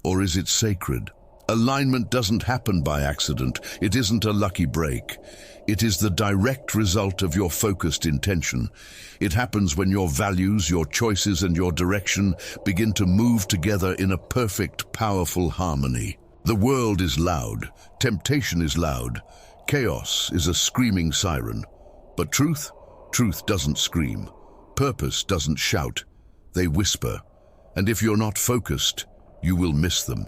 or is it sacred? Alignment doesn't happen by accident. It isn't a lucky break. It is the direct result of your focused intention. It happens when your values, your choices, and your direction begin to move together in a perfect, powerful harmony. The world is loud. Temptation is loud. Chaos is a screaming siren. But truth doesn't scream. Purpose doesn't shout. They whisper. And if you're not focused, you will miss them.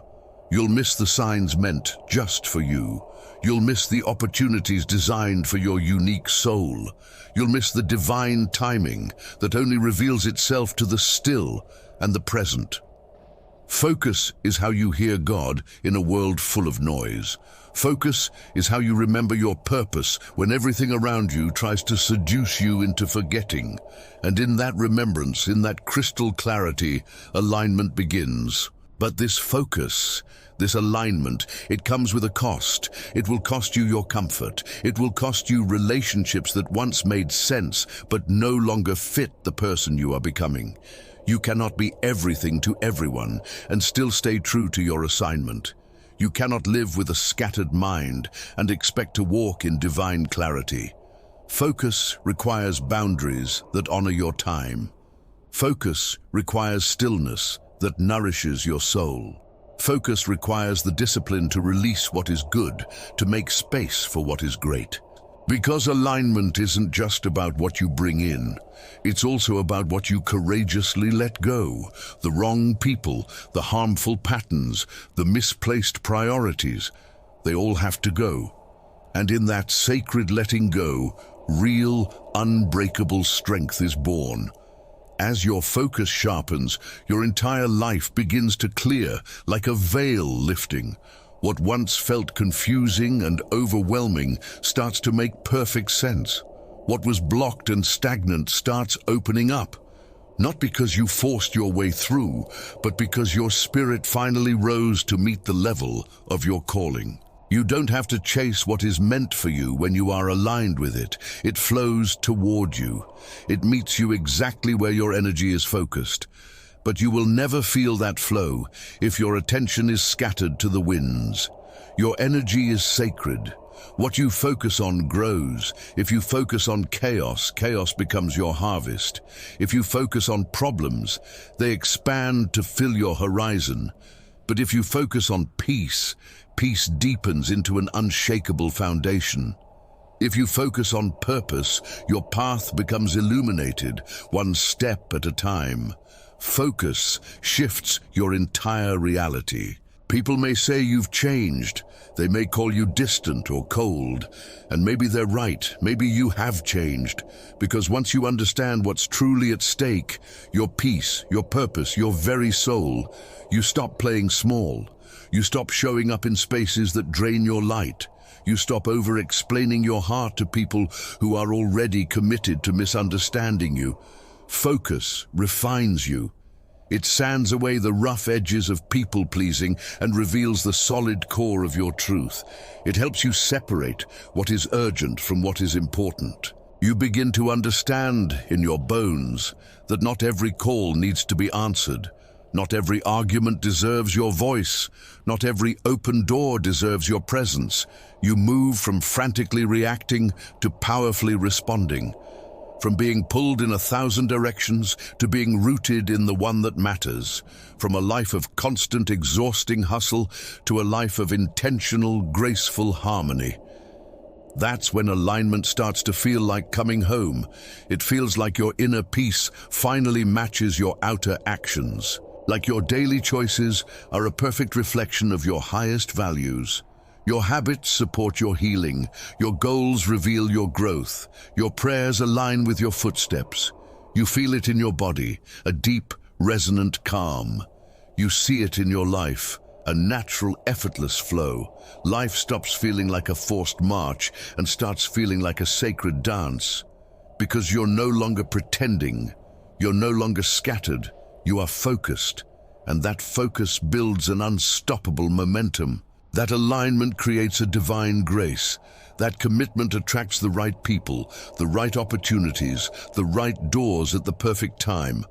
You'll miss the signs meant just for you. You'll miss the opportunities designed for your unique soul. You'll miss the divine timing that only reveals itself to the still and the present. Focus is how you hear God in a world full of noise. Focus is how you remember your purpose when everything around you tries to seduce you into forgetting. And in that remembrance, in that crystal clarity, alignment begins. But this focus, this alignment, it comes with a cost. It will cost you your comfort. It will cost you relationships that once made sense, but no longer fit the person you are becoming. You cannot be everything to everyone and still stay true to your assignment. You cannot live with a scattered mind and expect to walk in divine clarity. Focus requires boundaries that honor your time. Focus requires stillness that nourishes your soul. Focus requires the discipline to release what is good, to make space for what is great. Because alignment isn't just about what you bring in, it's also about what you courageously let go. The wrong people, the harmful patterns, the misplaced priorities, they all have to go. And in that sacred letting go, real, unbreakable strength is born. As your focus sharpens, your entire life begins to clear, like a veil lifting. What once felt confusing and overwhelming starts to make perfect sense. What was blocked and stagnant starts opening up. Not because you forced your way through, but because your spirit finally rose to meet the level of your calling. You don't have to chase what is meant for you when you are aligned with it. It flows toward you. It meets you exactly where your energy is focused. But you will never feel that flow if your attention is scattered to the winds. Your energy is sacred. What you focus on grows. If you focus on chaos, chaos becomes your harvest. If you focus on problems, they expand to fill your horizon. But if you focus on peace, peace deepens into an unshakable foundation. If you focus on purpose, your path becomes illuminated, one step at a time. Focus shifts your entire reality. People may say you've changed. They may call you distant or cold. And maybe they're right. Maybe you have changed. Because once you understand what's truly at stake, your peace, your purpose, your very soul, you stop playing small. You stop showing up in spaces that drain your light. You stop over-explaining your heart to people who are already committed to misunderstanding you. Focus refines you. It sands away the rough edges of people-pleasing and reveals the solid core of your truth. It helps you separate what is urgent from what is important. You begin to understand in your bones that not every call needs to be answered. Not every argument deserves your voice. Not every open door deserves your presence. You move from frantically reacting to powerfully responding. From being pulled in 1,000 directions to being rooted in the one that matters. From a life of constant, exhausting hustle to a life of intentional, graceful harmony. That's when alignment starts to feel like coming home. It feels like your inner peace finally matches your outer actions. Like your daily choices are a perfect reflection of your highest values. Your habits support your healing. Your goals reveal your growth. Your prayers align with your footsteps. You feel it in your body, a deep, resonant calm. You see it in your life, a natural, effortless flow. Life stops feeling like a forced march and starts feeling like a sacred dance. Because you're no longer pretending. You're no longer scattered. You are focused. And that focus builds an unstoppable momentum. That alignment creates a divine grace. That commitment attracts the right people, the right opportunities, the right doors at the perfect time.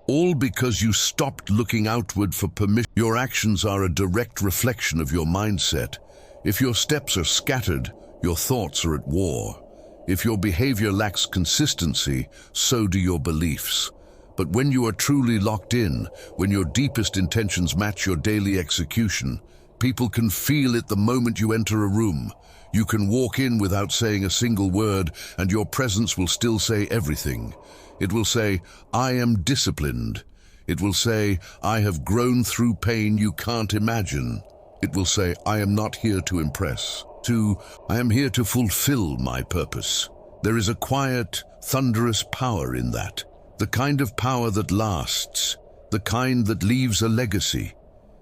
All because you stopped looking outward for permission. Your actions are a direct reflection of your mindset. If your steps are scattered, your thoughts are at war. If your behavior lacks consistency, so do your beliefs. But when you are truly locked in, when your deepest intentions match your daily execution, people can feel it the moment you enter a room. You can walk in without saying a single word, and your presence will still say everything. It will say, "I am disciplined." It will say, "I have grown through pain you can't imagine." It will say, "I am not here to impress." I am here to fulfill my purpose. There is a quiet, thunderous power in that. The kind of power that lasts, the kind that leaves a legacy.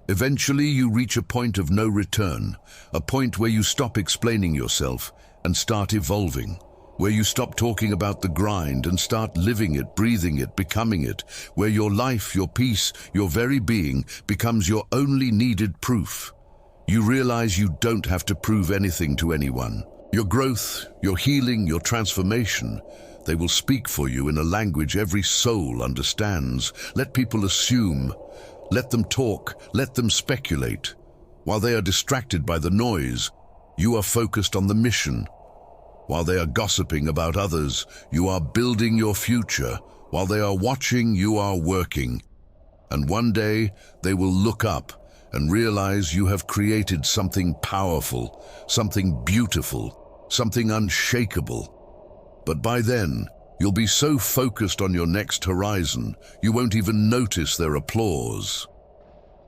Eventually you reach a point of no return, a point where you stop explaining yourself and start evolving, where you stop talking about the grind and start living it, breathing it, becoming it, where your life, your peace, your very being becomes your only needed proof. You realize you don't have to prove anything to anyone. Your growth, your healing, your transformation, they will speak for you in a language every soul understands. Let people assume. Let them talk. Let them speculate. While they are distracted by the noise, you are focused on the mission. While they are gossiping about others, you are building your future. While they are watching, you are working. And one day, they will look up and realize you have created something powerful, something beautiful, something unshakable. But by then, you'll be so focused on your next horizon, you won't even notice their applause.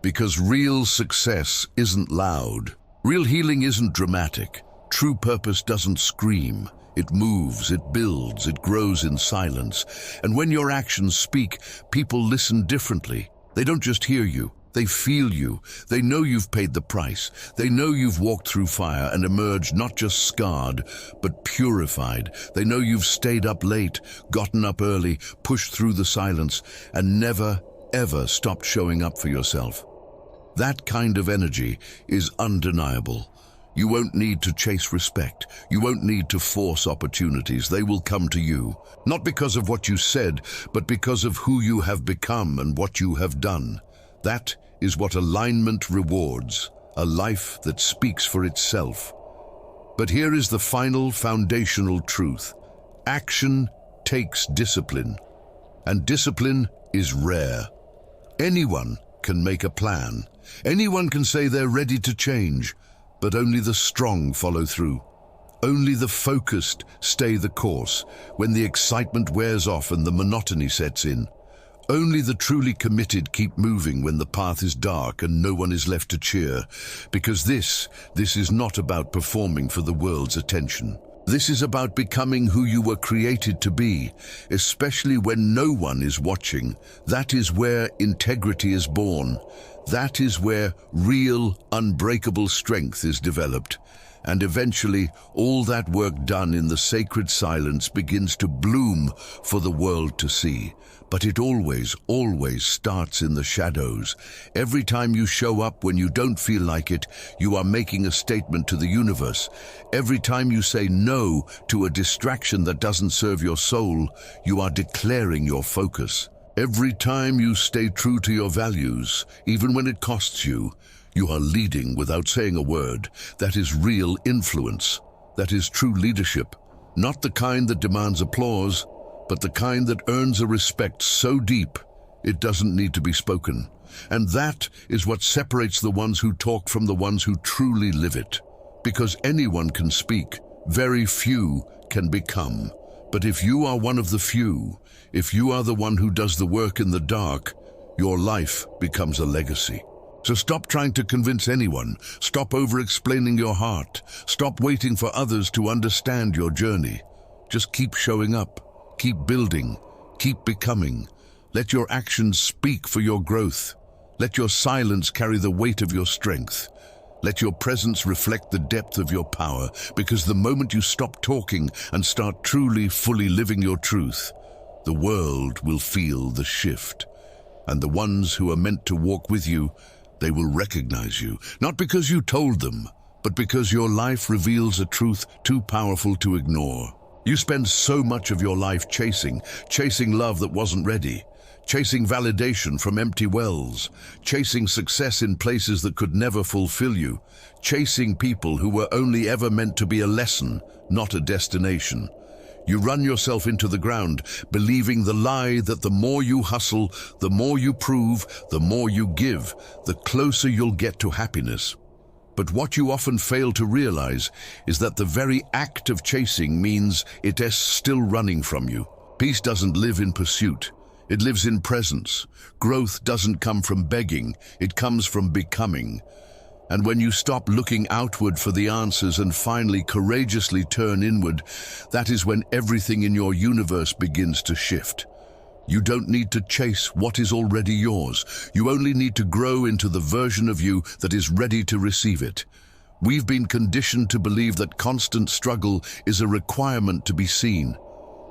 Because real success isn't loud. Real healing isn't dramatic. True purpose doesn't scream. It moves, it builds, it grows in silence. And when your actions speak, people listen differently. They don't just hear you. They feel you. They know you've paid the price. They know you've walked through fire and emerged not just scarred, but purified. They know you've stayed up late, gotten up early, pushed through the silence, and never, ever stopped showing up for yourself. That kind of energy is undeniable. You won't need to chase respect. You won't need to force opportunities. They will come to you. Not because of what you said, but because of who you have become and what you have done. That is what alignment rewards, a life that speaks for itself. But here is the final foundational truth. Action takes discipline, and discipline is rare. Anyone can make a plan. Anyone can say they're ready to change, but only the strong follow through. Only the focused stay the course when the excitement wears off and the monotony sets in. Only the truly committed keep moving when the path is dark and no one is left to cheer, because this is not about performing for the world's attention. This is about becoming who you were created to be, especially when no one is watching. That is where integrity is born. That is where real, unbreakable strength is developed. And eventually, all that work done in the sacred silence begins to bloom for the world to see. But it always, always starts in the shadows. Every time you show up when you don't feel like it, you are making a statement to the universe. Every time you say no to a distraction that doesn't serve your soul, you are declaring your focus. Every time you stay true to your values, even when it costs you, you are leading without saying a word. That is real influence. That is true leadership. Not the kind that demands applause, but the kind that earns a respect so deep it doesn't need to be spoken. And that is what separates the ones who talk from the ones who truly live it. Because anyone can speak, very few can become. But if you are one of the few, if you are the one who does the work in the dark, your life becomes a legacy. So stop trying to convince anyone. Stop over-explaining your heart. Stop waiting for others to understand your journey. Just keep showing up. Keep building. Keep becoming. Let your actions speak for your growth. Let your silence carry the weight of your strength. Let your presence reflect the depth of your power, because the moment you stop talking and start truly, fully living your truth, the world will feel the shift. And the ones who are meant to walk with you, they will recognize you, not because you told them, but because your life reveals a truth too powerful to ignore. You spend so much of your life chasing love that wasn't ready, chasing validation from empty wells, chasing success in places that could never fulfill you, chasing people who were only ever meant to be a lesson, not a destination. You run yourself into the ground, believing the lie that the more you hustle, the more you prove, the more you give, the closer you'll get to happiness. But what you often fail to realize is that the very act of chasing means it is still running from you. Peace doesn't live in pursuit. It lives in presence. Growth doesn't come from begging. It comes from becoming. And when you stop looking outward for the answers and finally courageously turn inward, that is when everything in your universe begins to shift. You don't need to chase what is already yours. You only need to grow into the version of you that is ready to receive it. We've been conditioned to believe that constant struggle is a requirement to be seen,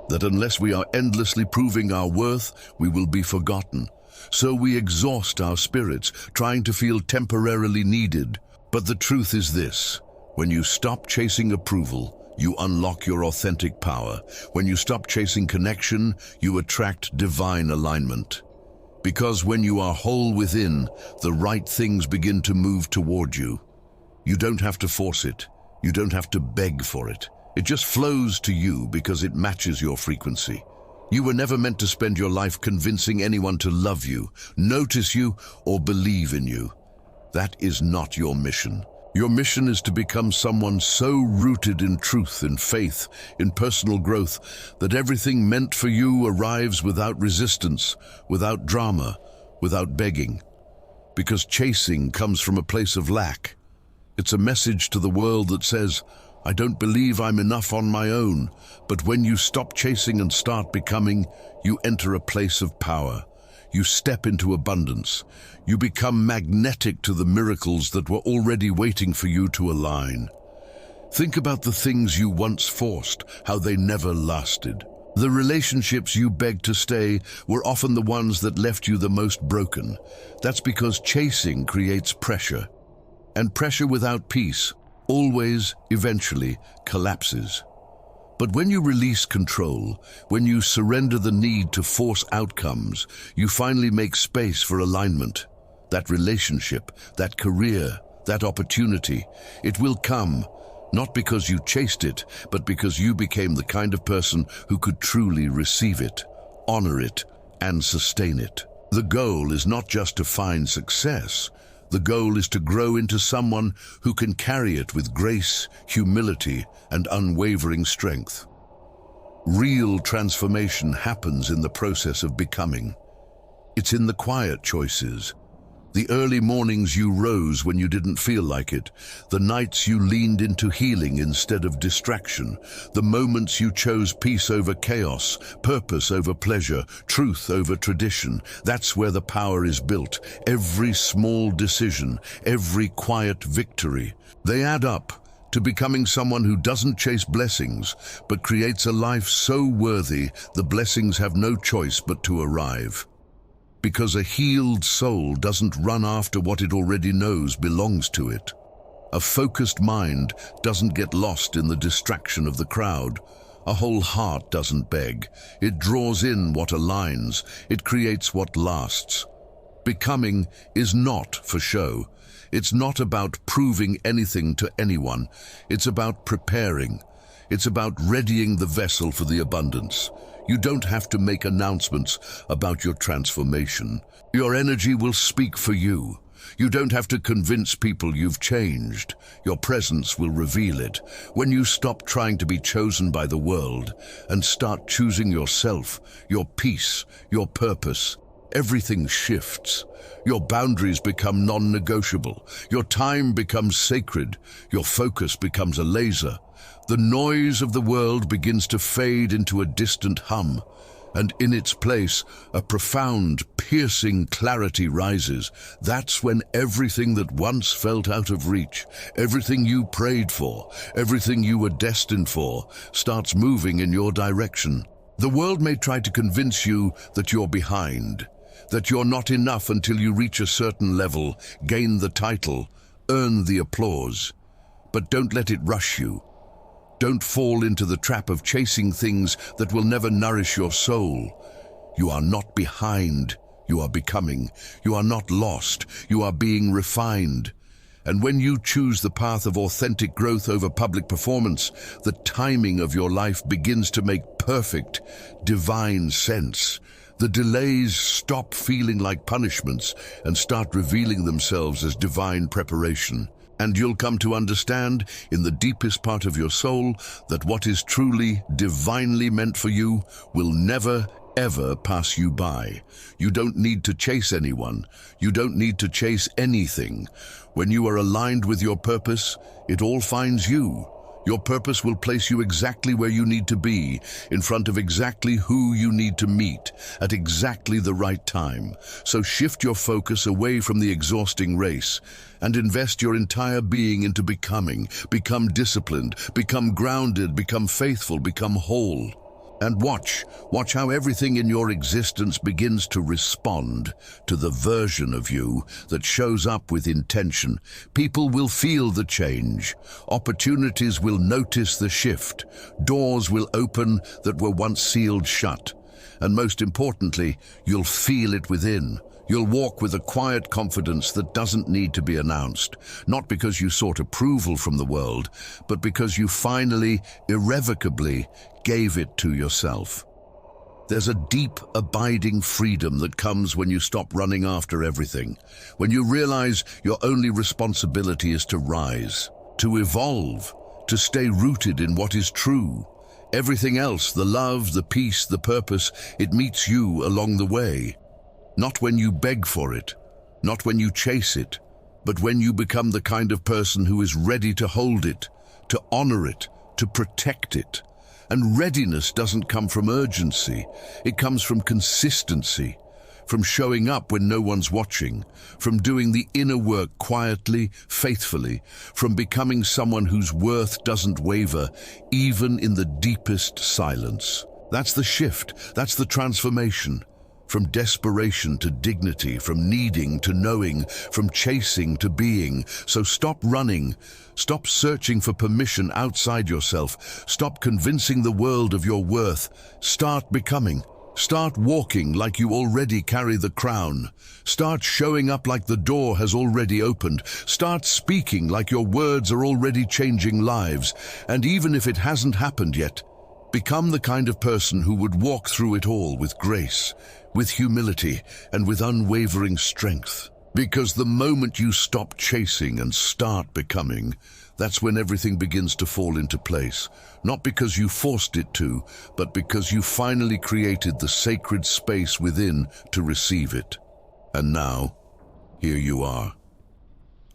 that unless we are endlessly proving our worth, we will be forgotten. So we exhaust our spirits, trying to feel temporarily needed. But the truth is this: when you stop chasing approval, you unlock your authentic power. When you stop chasing connection, you attract divine alignment. Because when you are whole within, the right things begin to move toward you. You don't have to force it. You don't have to beg for it. It just flows to you because it matches your frequency. You were never meant to spend your life convincing anyone to love you, notice you, or believe in you. That is not your mission. Your mission is to become someone so rooted in truth, in faith, in personal growth, that everything meant for you arrives without resistance, without drama, without begging. Because chasing comes from a place of lack. It's a message to the world that says, I don't believe I'm enough on my own. But when you stop chasing and start becoming, you enter a place of power. You step into abundance. You become magnetic to the miracles that were already waiting for you to align. Think about the things you once forced, how they never lasted. The relationships you begged to stay were often the ones that left you the most broken. That's because chasing creates pressure. And pressure without peace always, eventually, collapses. But when you release control, when you surrender the need to force outcomes, you finally make space for alignment. That relationship, that career, that opportunity, it will come, not because you chased it, but because you became the kind of person who could truly receive it, honor it, and sustain it. The goal is not just to find success. The goal is to grow into someone who can carry it with grace, humility, and unwavering strength. Real transformation happens in the process of becoming. It's in the quiet choices. The early mornings you rose when you didn't feel like it, the nights you leaned into healing instead of distraction, the moments you chose peace over chaos, purpose over pleasure, truth over tradition. That's where the power is built. Every small decision, every quiet victory, they add up to becoming someone who doesn't chase blessings, but creates a life so worthy the blessings have no choice but to arrive. Because a healed soul doesn't run after what it already knows belongs to it. A focused mind doesn't get lost in the distraction of the crowd. A whole heart doesn't beg. It draws in what aligns. It creates what lasts. Becoming is not for show. It's not about proving anything to anyone. It's about preparing. It's about readying the vessel for the abundance. You don't have to make announcements about your transformation. Your energy will speak for you. You don't have to convince people you've changed. Your presence will reveal it. When you stop trying to be chosen by the world and start choosing yourself, your peace, your purpose, everything shifts. Your boundaries become non-negotiable. Your time becomes sacred. Your focus becomes a laser. The noise of the world begins to fade into a distant hum, and in its place, a profound, piercing clarity rises. That's when everything that once felt out of reach, everything you prayed for, everything you were destined for, starts moving in your direction. The world may try to convince you that you're behind, that you're not enough until you reach a certain level, gain the title, earn the applause. But don't let it rush you. Don't fall into the trap of chasing things that will never nourish your soul. You are not behind, you are becoming. You are not lost, you are being refined. And when you choose the path of authentic growth over public performance, the timing of your life begins to make perfect, divine sense. The delays stop feeling like punishments and start revealing themselves as divine preparation. And you'll come to understand in the deepest part of your soul that what is truly divinely meant for you will never, ever pass you by. You don't need to chase anyone. You don't need to chase anything. When you are aligned with your purpose, it all finds you. Your purpose will place you exactly where you need to be, in front of exactly who you need to meet, at exactly the right time. So shift your focus away from the exhausting race and invest your entire being into becoming. Become disciplined, become grounded, become faithful, become whole. And watch how everything in your existence begins to respond to the version of you that shows up with intention. People will feel the change. Opportunities will notice the shift. Doors will open that were once sealed shut. And most importantly, you'll feel it within. You'll walk with a quiet confidence that doesn't need to be announced, not because you sought approval from the world, but because you finally, irrevocably, gave it to yourself. There's a deep, abiding freedom that comes when you stop running after everything, when you realize your only responsibility is to rise, to evolve, to stay rooted in what is true. Everything else, the love, the peace, the purpose, it meets you along the way. Not when you beg for it, not when you chase it, but when you become the kind of person who is ready to hold it, to honor it, to protect it. And readiness doesn't come from urgency, it comes from consistency, from showing up when no one's watching, from doing the inner work quietly, faithfully, from becoming someone whose worth doesn't waver, even in the deepest silence. That's the shift, that's the transformation. From desperation to dignity, from needing to knowing, from chasing to being. So stop running. Stop searching for permission outside yourself. Stop convincing the world of your worth. Start becoming. Start walking like you already carry the crown. Start showing up like the door has already opened. Start speaking like your words are already changing lives. And even if it hasn't happened yet, become the kind of person who would walk through it all with grace, with humility, and with unwavering strength. Because the moment you stop chasing and start becoming, that's when everything begins to fall into place. Not because you forced it to, but because you finally created the sacred space within to receive it. And now, here you are.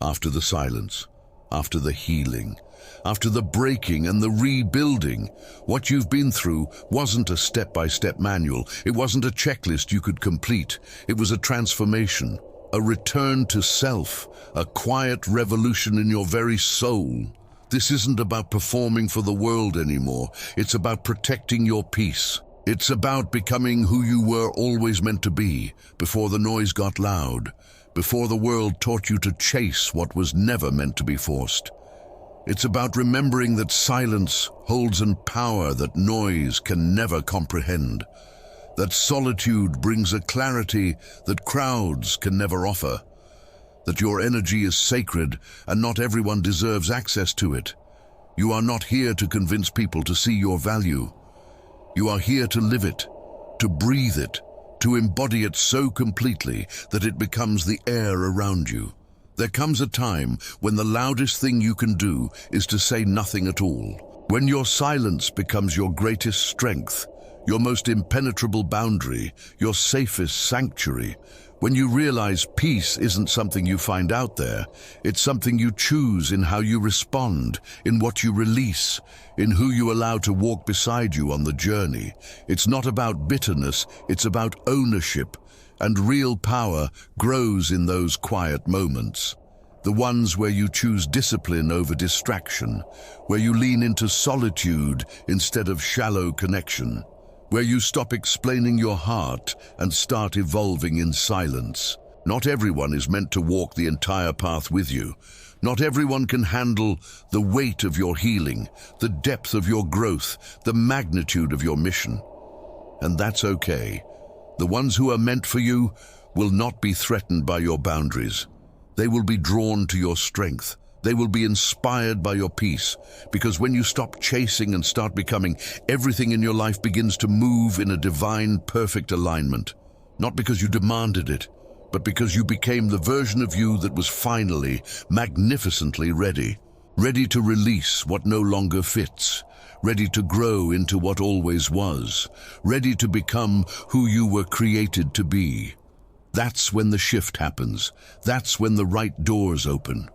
After the silence, after the healing, after the breaking and the rebuilding, what you've been through wasn't a step-by-step manual. It wasn't a checklist you could complete. It was a transformation, a return to self, a quiet revolution in your very soul. This isn't about performing for the world anymore. It's about protecting your peace. It's about becoming who you were always meant to be, before the noise got loud, before the world taught you to chase what was never meant to be forced. It's about remembering that silence holds a power that noise can never comprehend, that solitude brings a clarity that crowds can never offer, that your energy is sacred and not everyone deserves access to it. You are not here to convince people to see your value. You are here to live it, to breathe it, to embody it so completely that it becomes the air around you. There comes a time when the loudest thing you can do is to say nothing at all. When your silence becomes your greatest strength, your most impenetrable boundary, your safest sanctuary. When you realize peace isn't something you find out there, it's something you choose in how you respond, in what you release, in who you allow to walk beside you on the journey. It's not about bitterness, it's about ownership. And real power grows in those quiet moments. The ones where you choose discipline over distraction, where you lean into solitude instead of shallow connection, where you stop explaining your heart and start evolving in silence. Not everyone is meant to walk the entire path with you. Not everyone can handle the weight of your healing, the depth of your growth, the magnitude of your mission. And that's okay. The ones who are meant for you will not be threatened by your boundaries. They will be drawn to your strength. They will be inspired by your peace, because when you stop chasing and start becoming, everything in your life begins to move in a divine, perfect alignment. Not because you demanded it, but because you became the version of you that was finally, magnificently ready. Ready to release what no longer fits. Ready to grow into what always was. Ready to become who you were created to be. That's when the shift happens. That's when the right doors open.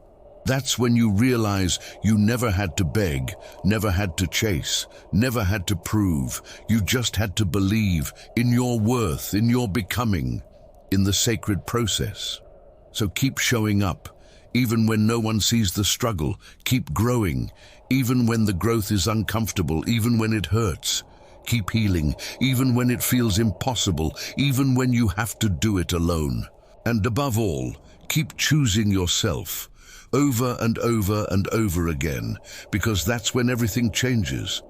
That's when you realize you never had to beg, never had to chase, never had to prove. You just had to believe in your worth, in your becoming, in the sacred process. So keep showing up, even when no one sees the struggle. Keep growing, even when the growth is uncomfortable, even when it hurts. Keep healing, even when it feels impossible, even when you have to do it alone. And above all, keep choosing yourself, over and over and over again, because that's when everything changes.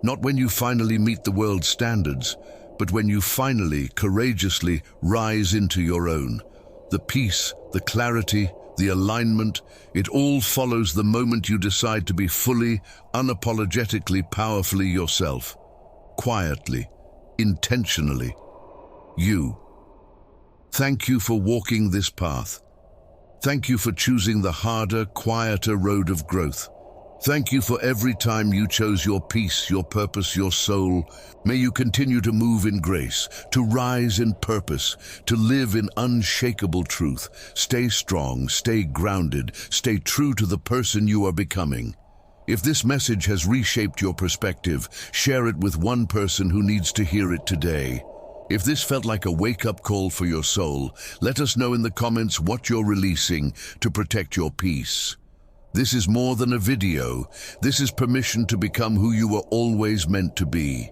Not when you finally meet the world's standards, but when you finally, courageously rise into your own. The peace, the clarity, the alignment, it all follows the moment you decide to be fully, unapologetically, powerfully yourself. Quietly, intentionally. You. Thank you for walking this path. Thank you for choosing the harder, quieter road of growth. Thank you for every time you chose your peace, your purpose, your soul. May you continue to move in grace, to rise in purpose, to live in unshakable truth. Stay strong, stay grounded, stay true to the person you are becoming. If this message has reshaped your perspective, share it with one person who needs to hear it today. If this felt like a wake-up call for your soul, let us know in the comments what you're releasing to protect your peace. This is more than a video. This is permission to become who you were always meant to be.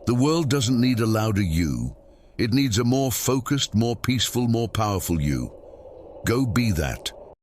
The world doesn't need a louder you. It needs a more focused, more peaceful, more powerful you. Go be that.